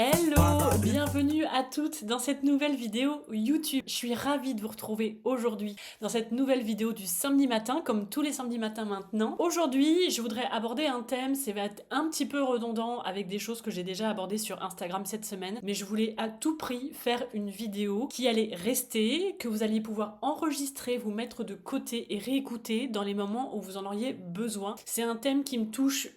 Hello, bienvenue à toutes dans cette nouvelle vidéo YouTube. Je suis ravie de vous retrouver aujourd'hui dans cette nouvelle vidéo du samedi matin, comme tous les samedis matins maintenant. Aujourd'hui, je voudrais aborder un thème, ça va être un petit peu redondant avec des choses que j'ai déjà abordées sur Instagram cette semaine, mais je voulais à tout prix faire une vidéo qui allait rester, que vous alliez pouvoir enregistrer, vous mettre de côté et réécouter dans les moments où vous en auriez besoin. C'est un thème qui me touche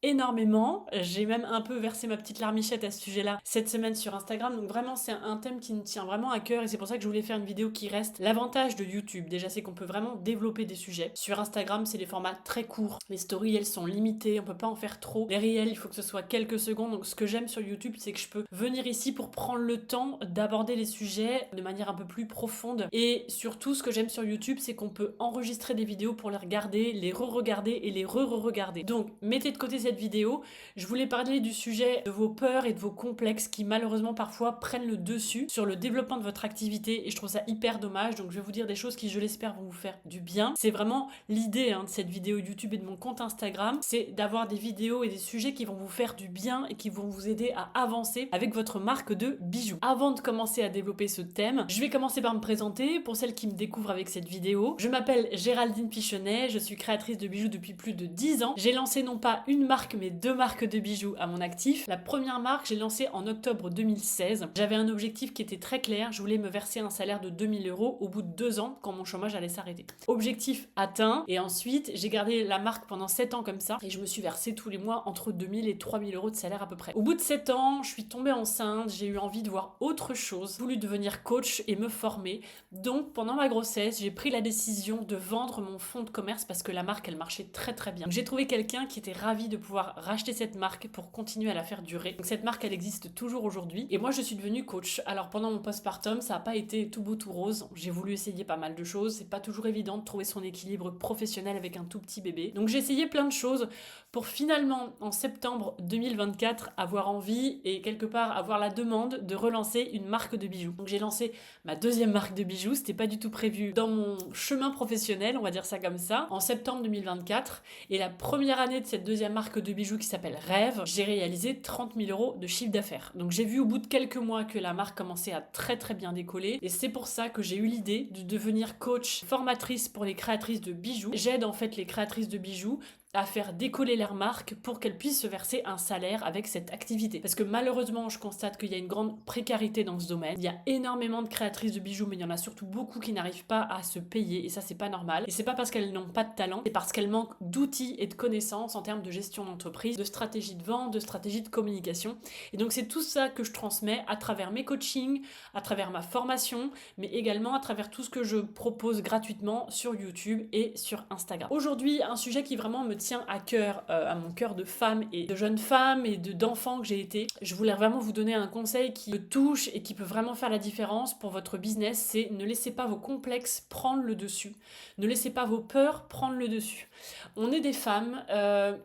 énormément. J'ai même un peu versé ma petite larmichette à ce sujet-là cette semaine sur Instagram. Donc vraiment, c'est un thème qui me tient vraiment à cœur et c'est pour ça que je voulais faire une vidéo qui reste. L'avantage de YouTube, déjà, c'est qu'on peut vraiment développer des sujets. Sur Instagram, c'est des formats très courts. Les stories, elles sont limitées. On peut pas en faire trop. Les réels, il faut que ce soit quelques secondes. Donc ce que j'aime sur YouTube, c'est que je peux venir ici pour prendre le temps d'aborder les sujets de manière un peu plus profonde. Et surtout, ce que j'aime sur YouTube, c'est qu'on peut enregistrer des vidéos pour les regarder, les re-regarder et les re-re-regarder. Donc mettez de côté cette vidéo, je voulais parler du sujet de vos peurs et de vos complexes qui malheureusement parfois prennent le dessus sur le développement de votre activité et je trouve ça hyper dommage. Donc je vais vous dire des choses qui, je l'espère, vont vous faire du bien. C'est vraiment l'idée de cette vidéo YouTube et de mon compte Instagram, c'est d'avoir des vidéos et des sujets qui vont vous faire du bien et qui vont vous aider à avancer avec votre marque de bijoux. Avant de commencer à développer ce thème, je vais commencer par me présenter pour celles qui me découvrent avec cette vidéo. Je m'appelle Géraldine Pichonnet, je suis créatrice de bijoux depuis plus de 10 ans. J'ai lancé non pas une marque mais 2 marques de bijoux à mon actif. La première marque, j'ai lancé en octobre 2016. J'avais un objectif qui était très clair, je voulais me verser un salaire de 2000 € au bout de 2 ans quand mon chômage allait s'arrêter. Objectif atteint et ensuite j'ai gardé la marque pendant 7 ans comme ça et je me suis versé tous les mois entre 2000 et 3000 € de salaire à peu près. Au bout de 7 ans, je suis tombée enceinte, j'ai eu envie de voir autre chose, voulu devenir coach et me former. Donc pendant ma grossesse, j'ai pris la décision de vendre mon fonds de commerce parce que la marque elle marchait très très bien. Donc, j'ai trouvé quelqu'un qui était ravi de pouvoir racheter cette marque pour continuer à la faire durer. Donc cette marque elle existe toujours aujourd'hui et moi je suis devenue coach. Alors pendant mon postpartum ça n'a pas été tout beau tout rose, j'ai voulu essayer pas mal de choses, c'est pas toujours évident de trouver son équilibre professionnel avec un tout petit bébé. Donc j'ai essayé plein de choses pour finalement en septembre 2024 avoir envie et quelque part avoir la demande de relancer une marque de bijoux. Donc j'ai lancé ma deuxième marque de bijoux, c'était pas du tout prévu dans mon chemin professionnel, on va dire ça comme ça, en septembre 2024 et la première année de cette deuxième marque de bijoux qui s'appelle Rêve, j'ai réalisé 30 000 € de chiffre d'affaires. Donc j'ai vu au bout de quelques mois que la marque commençait à très très bien décoller et c'est pour ça que j'ai eu l'idée de devenir coach formatrice pour les créatrices de bijoux. J'aide en fait les créatrices de bijoux à faire décoller leur marque pour qu'elles puissent se verser un salaire avec cette activité. Parce que malheureusement, je constate qu'il y a une grande précarité dans ce domaine. Il y a énormément de créatrices de bijoux, mais il y en a surtout beaucoup qui n'arrivent pas à se payer, et ça, c'est pas normal. Et c'est pas parce qu'elles n'ont pas de talent, c'est parce qu'elles manquent d'outils et de connaissances en termes de gestion d'entreprise, de stratégie de vente, de stratégie de communication. Et donc, c'est tout ça que je transmets à travers mes coachings, à travers ma formation, mais également à travers tout ce que je propose gratuitement sur YouTube et sur Instagram. Aujourd'hui, un sujet qui vraiment me tient à cœur, à mon cœur de femme et de jeune femme et d'enfant que j'ai été. Je voulais vraiment vous donner un conseil qui me touche et qui peut vraiment faire la différence pour votre business, c'est ne laissez pas vos complexes prendre le dessus. Ne laissez pas vos peurs prendre le dessus. On est des femmes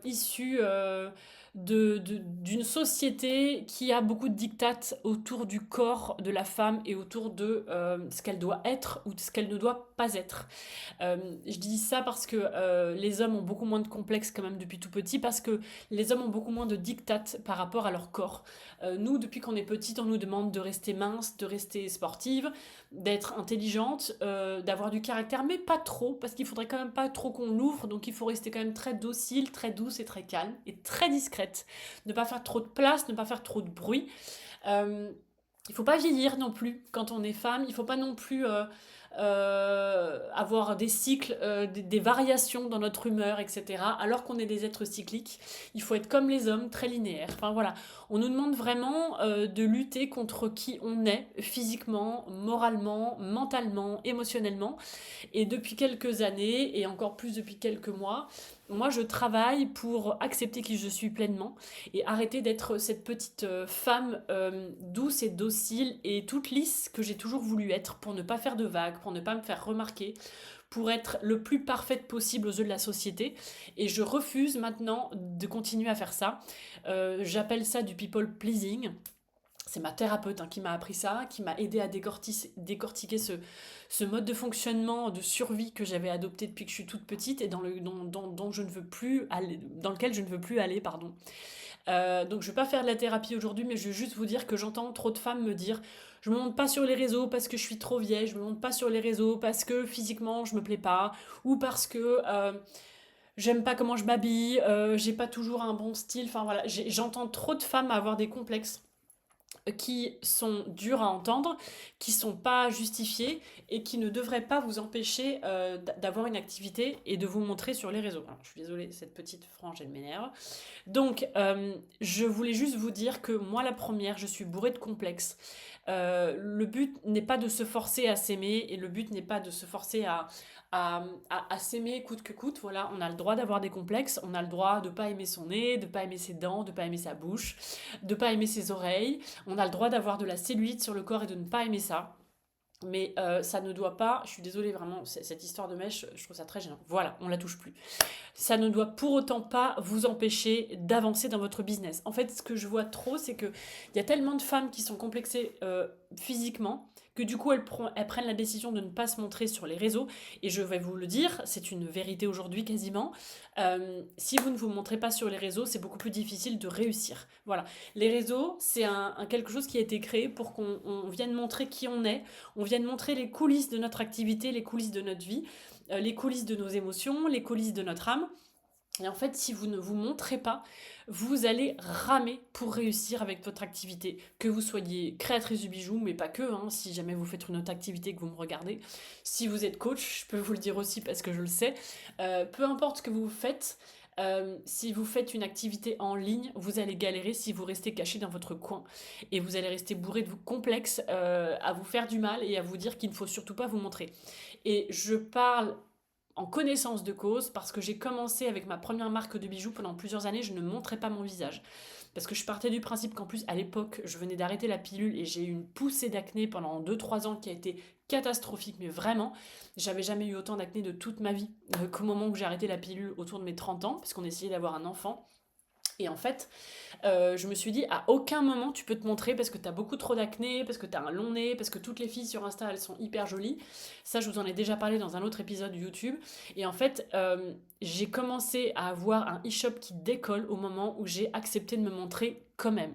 issues d'une société qui a beaucoup de dictates autour du corps de la femme et autour de ce qu'elle doit être ou de ce qu'elle ne doit pas être. Je dis ça parce que les hommes ont beaucoup moins de complexes quand même depuis tout petit, parce que les hommes ont beaucoup moins de dictates par rapport à leur corps. Nous, depuis qu'on est petite, on nous demande de rester mince, de rester sportive, d'être intelligente, d'avoir du caractère, mais pas trop, parce qu'il faudrait quand même pas trop qu'on l'ouvre, donc il faut rester quand même très docile, très douce et très calme, et très discrète. Ne pas faire trop de place, ne pas faire trop de bruit. Il faut pas vieillir non plus quand on est femme, il faut pas non plus avoir des cycles, des variations dans notre humeur, etc. Alors qu'on est des êtres cycliques, il faut être comme les hommes, très linéaires. Enfin voilà, on nous demande vraiment de lutter contre qui on est, physiquement, moralement, mentalement, émotionnellement. Et depuis quelques années, et encore plus depuis quelques mois, moi je travaille pour accepter qui je suis pleinement et arrêter d'être cette petite femme douce et docile et toute lisse que j'ai toujours voulu être, pour ne pas faire de vagues, pour ne pas me faire remarquer, pour être le plus parfaite possible aux yeux de la société. Et je refuse maintenant de continuer à faire ça. J'appelle ça du people pleasing. C'est ma thérapeute qui m'a appris ça, qui m'a aidé à décortiquer ce mode de fonctionnement de survie que j'avais adopté depuis que je suis toute petite et dont je ne veux plus aller, dans lequel je ne veux plus aller, pardon. Donc je vais pas faire de la thérapie aujourd'hui, mais je vais juste vous dire que j'entends trop de femmes me dire je me montre pas sur les réseaux parce que je suis trop vieille, je me montre pas sur les réseaux parce que physiquement je me plais pas, ou parce que j'aime pas comment je m'habille, j'ai pas toujours un bon style. Enfin voilà, j'entends trop de femmes avoir des complexes qui sont durs à entendre, qui sont pas justifiés et qui ne devraient pas vous empêcher d'avoir une activité et de vous montrer sur les réseaux. Alors, je suis désolée, cette petite frange, elle m'énerve. Donc, je voulais juste vous dire que moi, la première, je suis bourrée de complexes. Le but n'est pas de se forcer à s'aimer et le but n'est pas de se forcer à s'aimer coûte que coûte. Voilà, on a le droit d'avoir des complexes, on a le droit de pas aimer son nez, de pas aimer ses dents, de pas aimer sa bouche, de pas aimer ses oreilles. On a le droit d'avoir de la cellulite sur le corps et de ne pas aimer ça. Mais ça ne doit pas, je suis désolée vraiment, cette histoire de mèche, je trouve ça très gênant. Voilà, on la touche plus. Ça ne doit pour autant pas vous empêcher d'avancer dans votre business. En fait, ce que je vois trop, c'est qu'il y a tellement de femmes qui sont complexées physiquement que du coup elles prennent la décision de ne pas se montrer sur les réseaux. Et je vais vous le dire, c'est une vérité aujourd'hui quasiment. Si vous ne vous montrez pas sur les réseaux, c'est beaucoup plus difficile de réussir. Voilà, les réseaux, c'est quelque chose qui a été créé pour qu'on vienne montrer qui on vienne montrer les coulisses de notre activité, les coulisses de notre vie, les coulisses de nos émotions, les coulisses de notre âme. Et en fait, si vous ne vous montrez pas, vous allez ramer pour réussir avec votre activité. Que vous soyez créatrice du bijou, mais pas que, hein, si jamais vous faites une autre activité que vous me regardez. Si vous êtes coach, je peux vous le dire aussi parce que je le sais. Peu importe ce que vous faites, si vous faites une activité en ligne, vous allez galérer si vous restez caché dans votre coin. Et vous allez rester bourré de vos complexes, à vous faire du mal et à vous dire qu'il ne faut surtout pas vous montrer. Et je parle en connaissance de cause parce que j'ai commencé avec ma première marque de bijoux pendant plusieurs années, je ne montrais pas mon visage. Parce que je partais du principe qu'en plus, à l'époque, je venais d'arrêter la pilule et j'ai eu une poussée d'acné pendant 2 3 ans qui a été catastrophique, mais vraiment, j'avais jamais eu autant d'acné de toute ma vie qu'au moment où j'ai arrêté la pilule autour de mes 30 ans, parce qu'on essayait d'avoir un enfant. Et en fait, je me suis dit, à aucun moment tu peux te montrer parce que t'as beaucoup trop d'acné, parce que t'as un long nez, parce que toutes les filles sur Insta, elles sont hyper jolies. Ça, je vous en ai déjà parlé dans un autre épisode YouTube. Et en fait, j'ai commencé à avoir un e-shop qui décolle au moment où j'ai accepté de me montrer quand même.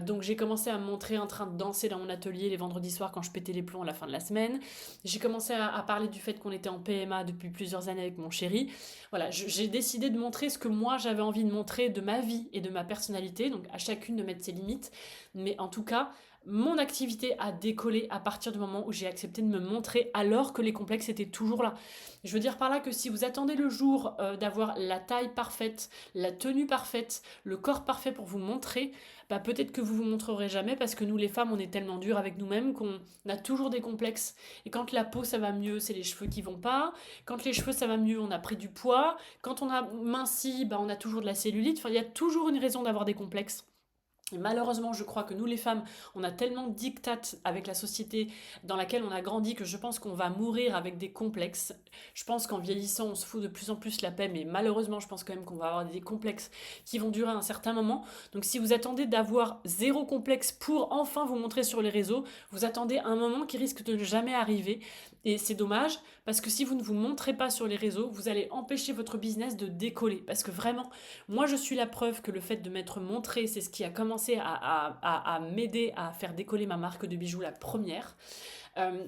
Donc j'ai commencé à me montrer en train de danser dans mon atelier les vendredis soirs quand je pétais les plombs à la fin de la semaine. J'ai commencé à parler du fait qu'on était en PMA depuis plusieurs années avec mon chéri. Voilà, j'ai décidé de montrer ce que moi j'avais envie de montrer de ma vie et de ma personnalité, donc à chacune de mettre ses limites. Mais en tout cas, mon activité a décollé à partir du moment où j'ai accepté de me montrer alors que les complexes étaient toujours là. Je veux dire par là que si vous attendez le jour d'avoir la taille parfaite, la tenue parfaite, le corps parfait pour vous montrer, bah peut-être que vous vous montrerez jamais parce que nous les femmes on est tellement dures avec nous-mêmes qu'on a toujours des complexes. Et quand la peau ça va mieux, c'est les cheveux qui vont pas. Quand les cheveux ça va mieux, on a pris du poids. Quand on a minci, bah on a toujours de la cellulite. Enfin, il y a toujours une raison d'avoir des complexes. Et malheureusement, je crois que nous les femmes, on a tellement de dictates avec la société dans laquelle on a grandi que je pense qu'on va mourir avec des complexes. Je pense qu'en vieillissant, on se fout de plus en plus la paix, mais malheureusement, je pense quand même qu'on va avoir des complexes qui vont durer un certain moment. Donc si vous attendez d'avoir zéro complexe pour enfin vous montrer sur les réseaux, vous attendez un moment qui risque de ne jamais arriver. Et c'est dommage parce que si vous ne vous montrez pas sur les réseaux, vous allez empêcher votre business de décoller. Parce que vraiment, moi je suis la preuve que le fait de m'être montré, c'est ce qui a commencé à m'aider à faire décoller ma marque de bijoux, la première. Euh,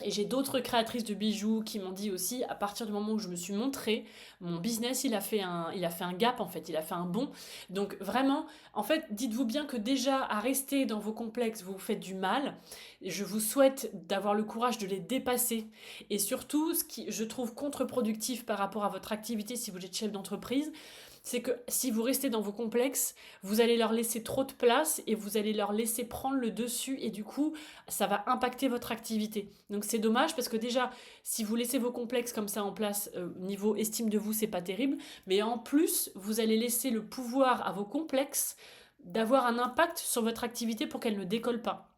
et j'ai d'autres créatrices de bijoux qui m'ont dit aussi, à partir du moment où je me suis montrée, mon business, il a fait un gap en fait, il a fait un bond. Donc vraiment, en fait, dites-vous bien que déjà, à rester dans vos complexes, vous vous faites du mal. Je vous souhaite d'avoir le courage de les dépasser. Et surtout, ce qui je trouve contre-productif par rapport à votre activité si vous êtes chef d'entreprise, c'est que si vous restez dans vos complexes, vous allez leur laisser trop de place et vous allez leur laisser prendre le dessus et du coup, ça va impacter votre activité. Donc c'est dommage parce que déjà, si vous laissez vos complexes comme ça en place, niveau estime de vous, c'est pas terrible, mais en plus, vous allez laisser le pouvoir à vos complexes d'avoir un impact sur votre activité pour qu'elle ne décolle pas.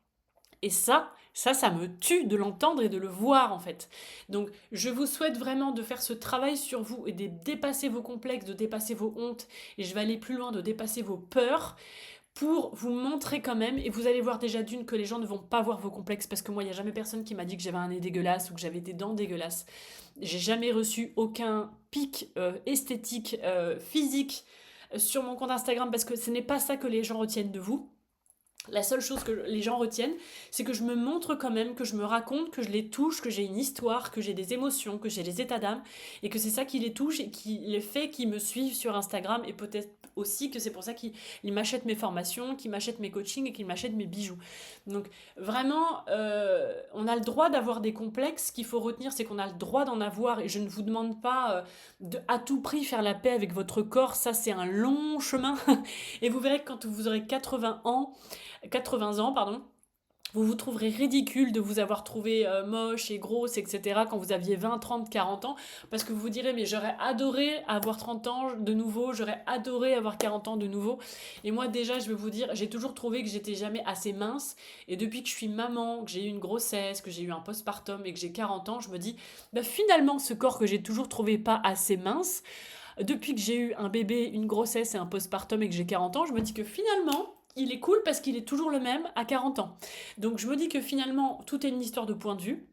Et ça me tue de l'entendre et de le voir en fait. Donc je vous souhaite vraiment de faire ce travail sur vous et de dépasser vos complexes, de dépasser vos hontes, et je vais aller plus loin, de dépasser vos peurs pour vous montrer quand même, et vous allez voir déjà d'une que les gens ne vont pas voir vos complexes, parce que moi il n'y a jamais personne qui m'a dit que j'avais un nez dégueulasse ou que j'avais des dents dégueulasses. J'ai jamais reçu aucun pic esthétique, physique sur mon compte Instagram parce que ce n'est pas ça que les gens retiennent de vous. La seule chose que les gens retiennent, c'est que je me montre quand même, que je me raconte, que je les touche, que j'ai une histoire, que j'ai des émotions, que j'ai des états d'âme, et que c'est ça qui les touche et qui les fait qu'ils me suivent sur Instagram, et peut-être aussi que c'est pour ça qu'ils m'achètent mes formations, qu'ils m'achètent mes coachings et qu'ils m'achètent mes bijoux. Donc vraiment, on a le droit d'avoir des complexes. Ce qu'il faut retenir, c'est qu'on a le droit d'en avoir, et je ne vous demande pas de à tout prix faire la paix avec votre corps, ça c'est un long chemin, et vous verrez que quand vous aurez 80 ans, pardon, vous vous trouverez ridicule de vous avoir trouvé moche et grosse, etc. quand vous aviez 20, 30, 40 ans, parce que vous vous direz, mais j'aurais adoré avoir 30 ans de nouveau, j'aurais adoré avoir 40 ans de nouveau. Et moi déjà, je vais vous dire, j'ai toujours trouvé que j'étais jamais assez mince, et depuis que je suis maman, que j'ai eu une grossesse, que j'ai eu un postpartum et que j'ai 40 ans, je me dis, bah finalement, ce corps que j'ai toujours trouvé pas assez mince, depuis que j'ai eu un bébé, une grossesse et un postpartum et que j'ai 40 ans, je me dis que finalement, il est cool parce qu'il est toujours le même à 40 ans. Donc je me dis que finalement, tout est une histoire de point de vue.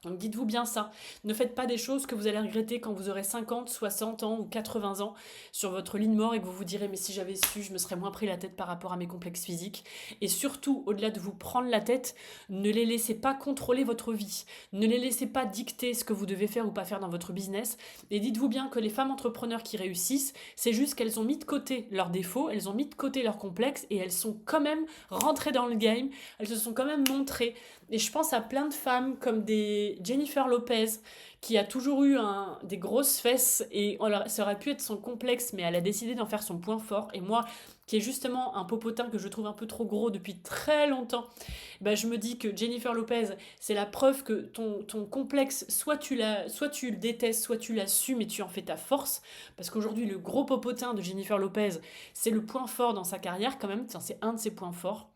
Donc dites-vous bien ça. Ne faites pas des choses que vous allez regretter quand vous aurez 50, 60 ans ou 80 ans sur votre lit de mort et que vous vous direz mais si j'avais su, je me serais moins pris la tête par rapport à mes complexes physiques. Et surtout, au-delà de vous prendre la tête, ne les laissez pas contrôler votre vie. Ne les laissez pas dicter ce que vous devez faire ou pas faire dans votre business. Et dites-vous bien que les femmes entrepreneurs qui réussissent, c'est juste qu'elles ont mis de côté leurs défauts, elles ont mis de côté leurs complexes et elles sont quand même rentrées dans le game, elles se sont quand même montrées. Et je pense à plein de femmes comme des Jennifer Lopez, qui a toujours eu des grosses fesses et ça aurait pu être son complexe, mais elle a décidé d'en faire son point fort. Et moi, qui est justement un popotin que je trouve un peu trop gros depuis très longtemps, bah, je me dis que Jennifer Lopez, c'est la preuve que ton complexe, soit tu le détestes, soit tu l'assumes et tu en fais ta force. Parce qu'aujourd'hui, le gros popotin de Jennifer Lopez, c'est le point fort dans sa carrière quand même, c'est un de ses points forts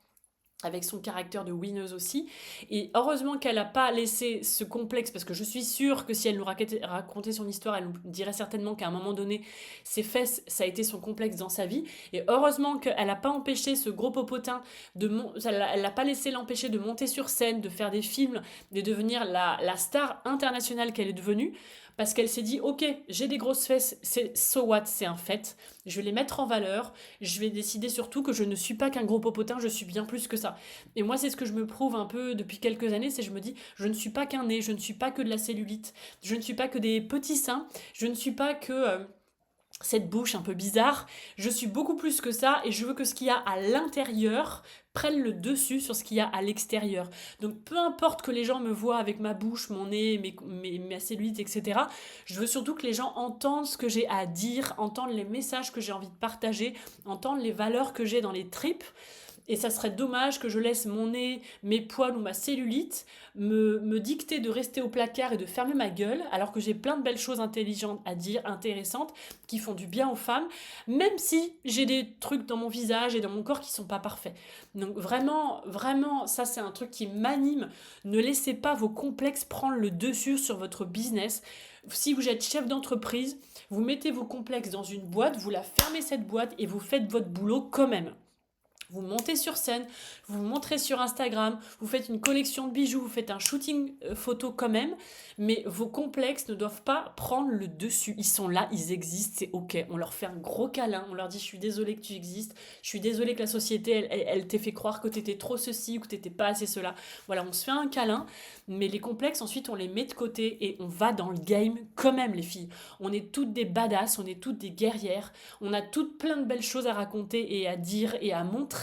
avec son caractère de winneuse aussi. Et heureusement qu'elle n'a pas laissé ce complexe, parce que je suis sûre que si elle nous racontait son histoire, elle nous dirait certainement qu'à un moment donné, ses fesses, ça a été son complexe dans sa vie. Et heureusement qu'elle n'a pas empêché ce gros popotin, elle n'a pas laissé l'empêcher de monter sur scène, de faire des films, de devenir la star internationale qu'elle est devenue. Parce qu'elle s'est dit, ok, j'ai des grosses fesses, c'est so what, c'est un fait. Je vais les mettre en valeur. Je vais décider surtout que je ne suis pas qu'un gros popotin, je suis bien plus que ça. Et moi, c'est ce que je me prouve un peu depuis quelques années, c'est je me dis, je ne suis pas qu'un nez, je ne suis pas que de la cellulite, je ne suis pas que des petits seins, je ne suis pas que cette bouche un peu bizarre. Je suis beaucoup plus que ça et je veux que ce qu'il y a à l'intérieur prenne le dessus sur ce qu'il y a à l'extérieur. Donc peu importe que les gens me voient avec ma bouche, mon nez, ma cellulite, etc. Je veux surtout que les gens entendent ce que j'ai à dire, entendent les messages que j'ai envie de partager, entendent les valeurs que j'ai dans les tripes. Et ça serait dommage que je laisse mon nez, mes poils ou ma cellulite me dicter de rester au placard et de fermer ma gueule, alors que j'ai plein de belles choses intelligentes à dire, intéressantes, qui font du bien aux femmes, même si j'ai des trucs dans mon visage et dans mon corps qui sont pas parfaits. Donc vraiment, vraiment, ça c'est un truc qui m'anime. Ne laissez pas vos complexes prendre le dessus sur votre business. Si vous êtes chef d'entreprise, vous mettez vos complexes dans une boîte, vous la fermez cette boîte et vous faites votre boulot quand même. Vous montez sur scène, vous vous montrez sur Instagram, vous faites une collection de bijoux, vous faites un shooting photo quand même, mais vos complexes ne doivent pas prendre le dessus. Ils sont là, ils existent, c'est ok. On leur fait un gros câlin, on leur dit je suis désolée que tu existes, je suis désolée que la société, elle t'ait fait croire que t'étais trop ceci ou que t'étais pas assez cela. Voilà, on se fait un câlin, mais les complexes ensuite on les met de côté et on va dans le game quand même les filles. On est toutes des badass, on est toutes des guerrières, on a toutes plein de belles choses à raconter et à dire et à montrer.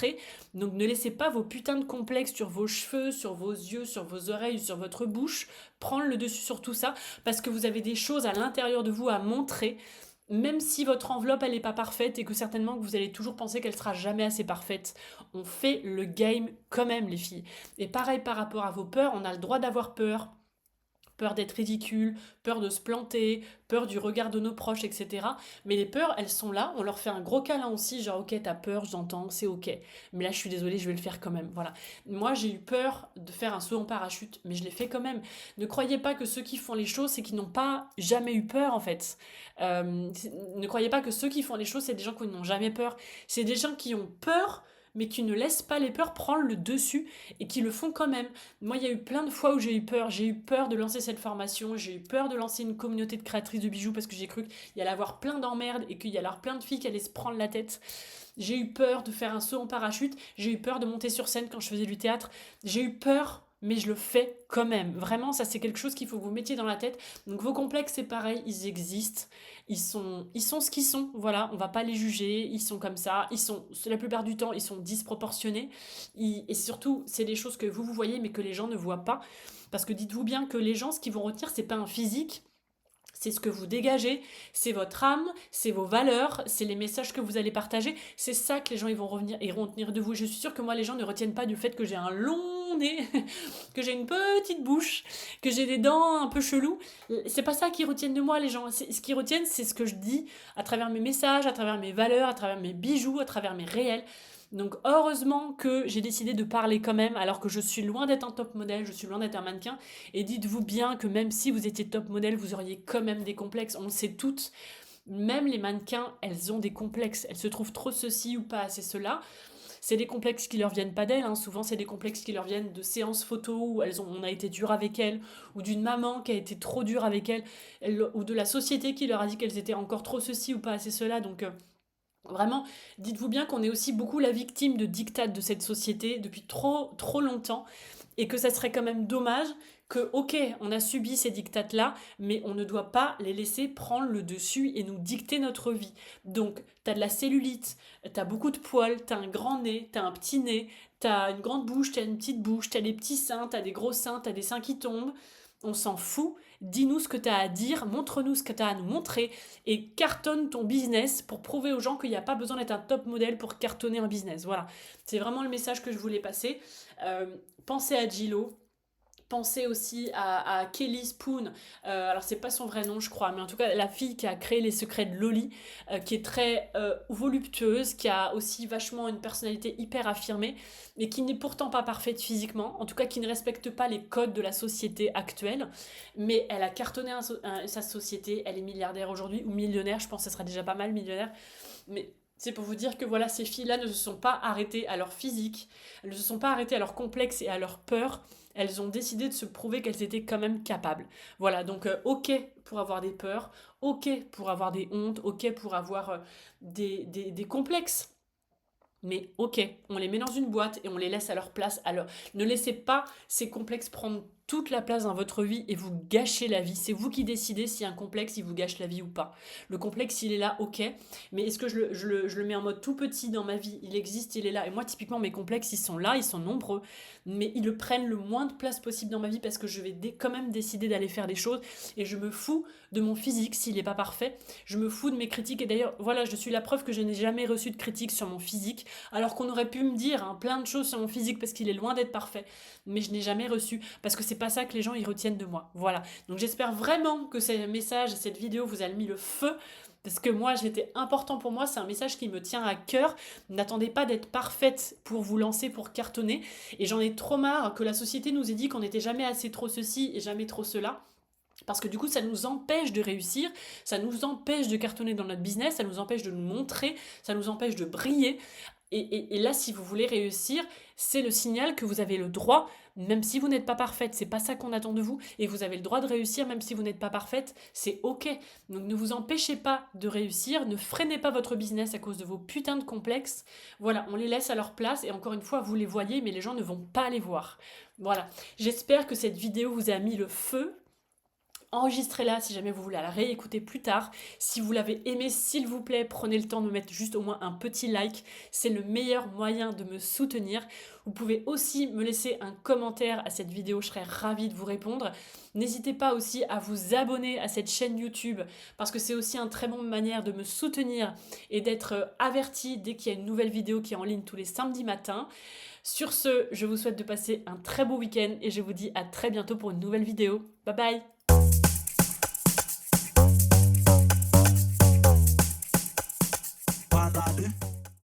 Donc ne laissez pas vos putains de complexes sur vos cheveux, sur vos yeux, sur vos oreilles, sur votre bouche prendre le dessus sur tout ça parce que vous avez des choses à l'intérieur de vous à montrer. Même si votre enveloppe elle n'est pas parfaite et que certainement que vous allez toujours penser qu'elle sera jamais assez parfaite, on fait le game quand même les filles. Et pareil par rapport à vos peurs, on a le droit d'avoir peur. Peur d'être ridicule, peur de se planter, peur du regard de nos proches, etc. Mais les peurs, elles sont là, on leur fait un gros câlin aussi, genre ok, t'as peur, j'entends, c'est ok. Mais là, je suis désolée, je vais le faire quand même, voilà. Moi, j'ai eu peur de faire un saut en parachute, mais je l'ai fait quand même. Ne croyez pas que ceux qui font les choses, c'est qu'ils n'ont pas jamais eu peur, en fait. Ne croyez pas que ceux qui font les choses, c'est des gens qui n'ont jamais peur. C'est des gens qui ont peur, mais qui ne laissent pas les peurs prendre le dessus et qui le font quand même. Moi, il y a eu plein de fois où j'ai eu peur. J'ai eu peur de lancer cette formation, j'ai eu peur de lancer une communauté de créatrices de bijoux parce que j'ai cru qu'il y allait avoir plein d'emmerdes et qu'il y allait avoir plein de filles qui allaient se prendre la tête. J'ai eu peur de faire un saut en parachute, j'ai eu peur de monter sur scène quand je faisais du théâtre. J'ai eu peur, mais je le fais quand même. Vraiment, ça c'est quelque chose qu'il faut que vous mettiez dans la tête. Donc vos complexes, c'est pareil, ils existent. Ils sont ce qu'ils sont. Voilà, on va pas les juger. Ils sont comme ça. La plupart du temps, ils sont disproportionnés. Et surtout, c'est des choses que vous voyez, mais que les gens ne voient pas. Parce que dites-vous bien que les gens, ce qu'ils vont retenir, c'est pas un physique. C'est ce que vous dégagez, c'est votre âme, c'est vos valeurs, c'est les messages que vous allez partager. C'est ça que les gens ils vont retenir de vous. Je suis sûre que moi, les gens ne retiennent pas du fait que j'ai un long nez, que j'ai une petite bouche, que j'ai des dents un peu cheloues. C'est pas ça qu'ils retiennent de moi, les gens. Ce qu'ils retiennent, c'est ce que je dis à travers mes messages, à travers mes valeurs, à travers mes bijoux, à travers mes réels. Donc heureusement que j'ai décidé de parler quand même, alors que je suis loin d'être un top modèle, je suis loin d'être un mannequin. Et dites-vous bien que même si vous étiez top modèle, vous auriez quand même des complexes. On le sait toutes. Même les mannequins, elles ont des complexes. Elles se trouvent trop ceci ou pas assez cela. C'est des complexes qui leur viennent pas d'elles. Hein. Souvent, c'est des complexes qui leur viennent de séances photos où on a été dur avec elles, ou d'une maman qui a été trop dure avec elles, ou de la société qui leur a dit qu'elles étaient encore trop ceci ou pas assez cela. Donc, vraiment, dites-vous bien qu'on est aussi beaucoup la victime de diktats de cette société depuis trop, trop longtemps et que ça serait quand même dommage que, ok, on a subi ces diktats-là, mais on ne doit pas les laisser prendre le dessus et nous dicter notre vie. Donc, t'as de la cellulite, t'as beaucoup de poils, t'as un grand nez, t'as un petit nez, t'as une grande bouche, t'as une petite bouche, t'as des petits seins, t'as des gros seins, t'as des seins qui tombent. On s'en fout. Dis-nous ce que tu as à dire, montre-nous ce que tu as à nous montrer et cartonne ton business pour prouver aux gens qu'il n'y a pas besoin d'être un top modèle pour cartonner un business. Voilà, c'est vraiment le message que je voulais passer. Pensez à Gillo. Pensez aussi à Kelly Spoon, alors c'est pas son vrai nom je crois, mais en tout cas la fille qui a créé les secrets de Loli, qui est très voluptueuse, qui a aussi vachement une personnalité hyper affirmée, mais qui n'est pourtant pas parfaite physiquement, en tout cas qui ne respecte pas les codes de la société actuelle, mais elle a cartonné sa société, elle est milliardaire aujourd'hui, ou millionnaire, je pense que ça sera déjà pas mal millionnaire, mais c'est pour vous dire que voilà, ces filles-là ne se sont pas arrêtées à leur physique, elles ne se sont pas arrêtées à leur complexe et à leur peur. Elles ont décidé de se prouver qu'elles étaient quand même capables. Voilà, donc ok pour avoir des peurs, ok pour avoir des hontes, ok pour avoir des complexes. Mais ok, on les met dans une boîte et on les laisse à leur place. Alors, ne laissez pas ces complexes prendre toute la place dans votre vie et vous gâcher la vie. C'est vous qui décidez si un complexe, il vous gâche la vie ou pas. Le complexe, il est là, ok. Mais est-ce que je le mets en mode tout petit dans ma vie? Il existe, il est là. Et moi, typiquement, mes complexes, ils sont là, ils sont nombreux. Mais ils le prennent le moins de place possible dans ma vie parce que je vais quand même décider d'aller faire des choses. Et je me fous de mon physique s'il n'est pas parfait. Je me fous de mes critiques. Et d'ailleurs, voilà, je suis la preuve que je n'ai jamais reçu de critiques sur mon physique. Alors qu'on aurait pu me dire plein de choses sur mon physique parce qu'il est loin d'être parfait. Mais je n'ai jamais reçu parce que c'est pas ça que les gens ils retiennent de moi. Voilà. Donc j'espère vraiment que ce message, cette vidéo vous a mis le feu. Parce que moi, j'étais important pour moi, c'est un message qui me tient à cœur. N'attendez pas d'être parfaite pour vous lancer, pour cartonner. Et j'en ai trop marre que la société nous ait dit qu'on n'était jamais assez trop ceci et jamais trop cela. Parce que du coup, ça nous empêche de réussir, ça nous empêche de cartonner dans notre business, ça nous empêche de nous montrer, ça nous empêche de briller. Et là, si vous voulez réussir, c'est le signal que vous avez le droit, même si vous n'êtes pas parfaite, c'est pas ça qu'on attend de vous, et vous avez le droit de réussir même si vous n'êtes pas parfaite, c'est ok. Donc ne vous empêchez pas de réussir, ne freinez pas votre business à cause de vos putains de complexes. Voilà, on les laisse à leur place, et encore une fois, vous les voyez, mais les gens ne vont pas les voir. Voilà, j'espère que cette vidéo vous a mis le feu. Enregistrez-la si jamais vous voulez la réécouter plus tard. Si vous l'avez aimée, s'il vous plaît, prenez le temps de me mettre juste au moins un petit like. C'est le meilleur moyen de me soutenir. Vous pouvez aussi me laisser un commentaire à cette vidéo, je serais ravie de vous répondre. N'hésitez pas aussi à vous abonner à cette chaîne YouTube parce que c'est aussi une très bonne manière de me soutenir et d'être averti dès qu'il y a une nouvelle vidéo qui est en ligne tous les samedis matins. Sur ce, je vous souhaite de passer un très beau week-end et je vous dis à très bientôt pour une nouvelle vidéo. Bye bye! Parada.